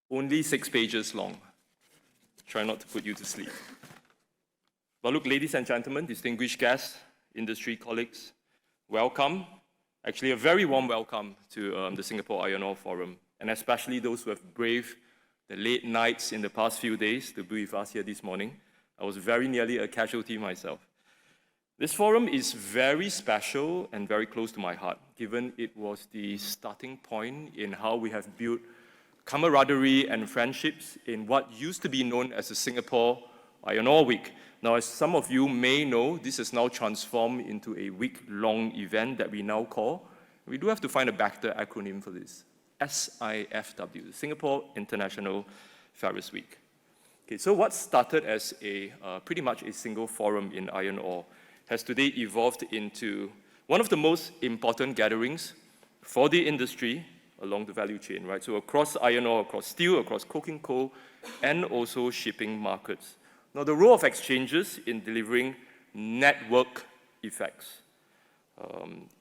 only 6 pages long. Try not to put you to sleep. But look, ladies and gentlemen, distinguished guests, industry colleagues, welcome. Actually, a very warm welcome to the Singapore Iron Ore Forum, and especially those who have braved the late nights in the past few days to be with us here this morning. I was very nearly a casualty myself. This forum is very special and very close to my heart, given it was the starting point in how we have built camaraderie and friendships in what used to be known as the Singapore Iron Ore Week. Now, as some of you may know, this has now transformed into a week-long event that we now call, we do have to find a better acronym for this, SIFW, Singapore International Ferrous Week. Okay, so what started as pretty much a single forum in iron ore has today evolved into one of the most important gatherings for the industry along the value chain, right? So across iron ore, across steel, across coking coal, and also shipping markets. Now, the role of exchanges in delivering network effects.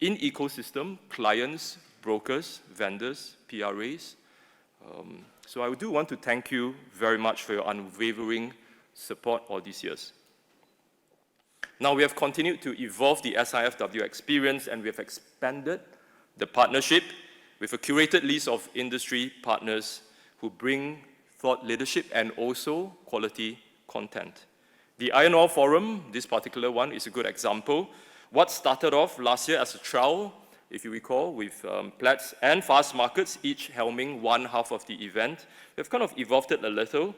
In ecosystem, clients, brokers, vendors, PRAs. So I do want to thank you very much for your unwavering support all these years. Now, we have continued to evolve the SIFW experience, and we have expanded the partnership with a curated list of industry partners who bring thought leadership and also quality content. The Iron Ore Forum, this particular one, is a good example. What started off last year as a trial, if you recall, with Platts and Fast Markets, each helming one half of the event, we've kind of evolved it a little.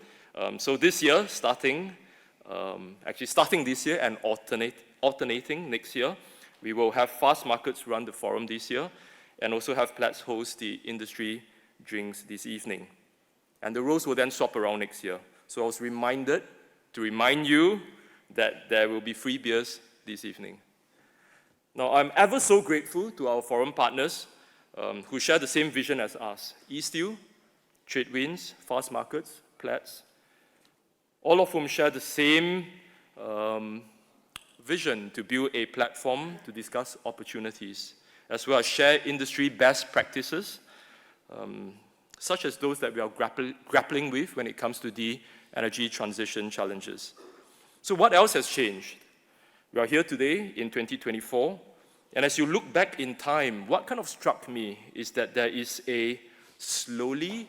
So this year, starting this year and alternating next year, we will have Fast Markets run the forum this year, and also have Platts host the industry drinks this evening. And the roles will then swap around next year. So I was reminded to remind you that there will be free beers this evening. Now, I'm ever so grateful to our forum partners who share the same vision as us. eSteel, TradeWinds, Fast Markets, Platts, all of whom share the same vision to build a platform to discuss opportunities, as well as share industry best practices, such as those that we are grappling with when it comes to the energy transition challenges. So what else has changed? We are here today in 2024, and as you look back in time, what kind of struck me is that there is a suddenly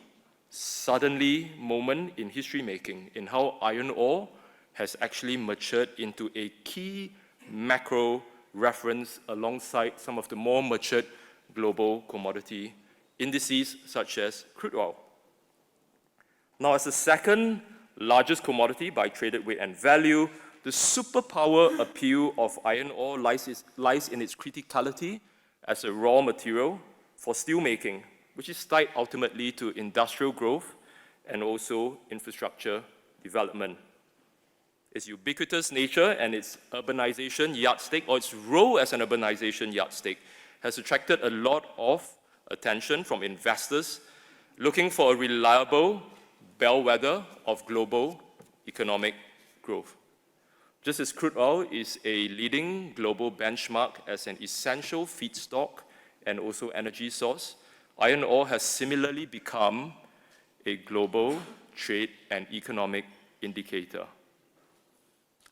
moment in history making in how iron ore has actually matured into a key macro reference alongside some of the more matured global commodity indices such as crude oil. Now, as the second largest commodity by traded weight and value, the superpower appeal of iron ore lies in its criticality as a raw material for steelmaking, which is tied ultimately to industrial growth and also infrastructure development. Its ubiquitous nature and its urbanization yardstick, or its role as an urbanization yardstick, has attracted a lot of attention from investors looking for a reliable bellwether of global economic growth. Just as crude oil is a leading global benchmark as an essential feedstock and also energy source, iron ore has similarly become a global trade and economic indicator.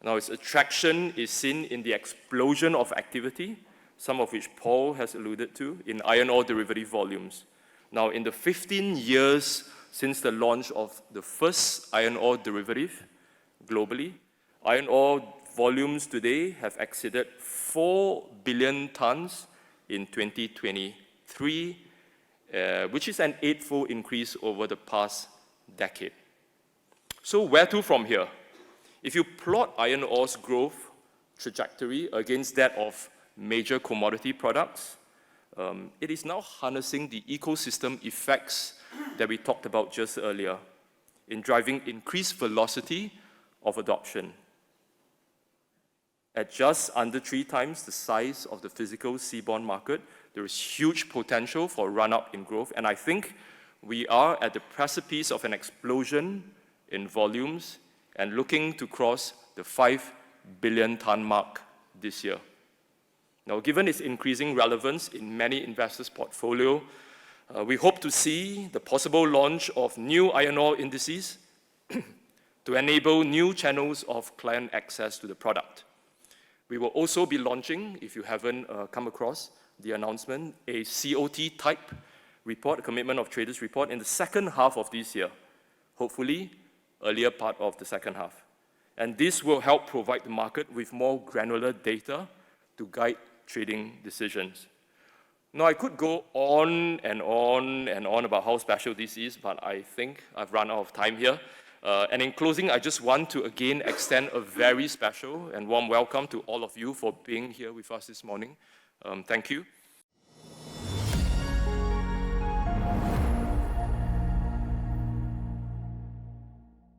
Now, its attraction is seen in the explosion of activity, some of which Paul has alluded to, in iron ore derivative volumes. Now, in the 15 years since the launch of the first iron ore derivative globally, iron ore volumes today have exceeded 4 billion tons in 2023, which is an 8-fold increase over the past decade. So where to from here? If you plot iron ore's growth trajectory against that of major commodity products, it is now harnessing the ecosystem effects that we talked about just earlier in driving increased velocity of adoption. At just under 3 times the size of the physical seaborne market, there is huge potential for a run-up in growth, and I think we are at the precipice of an explosion in volumes and looking to cross the 5 billion ton mark this year. Now, given its increasing relevance in many investors' portfolio, We hope to see the possible launch of new iron ore indices to enable new channels of client access to the product. We will also be launching, if you haven't come across the announcement, a COT type report, a Commitment of Traders report, in the second half of this year, hopefully earlier part of the second half. And this will help provide the market with more granular data to guide trading decisions. Now, I could go on and on and on about how special this is, but I think I've run out of time here. And in closing, I just want to again extend a very special and warm welcome to all of you for being here with us this morning. Thank you.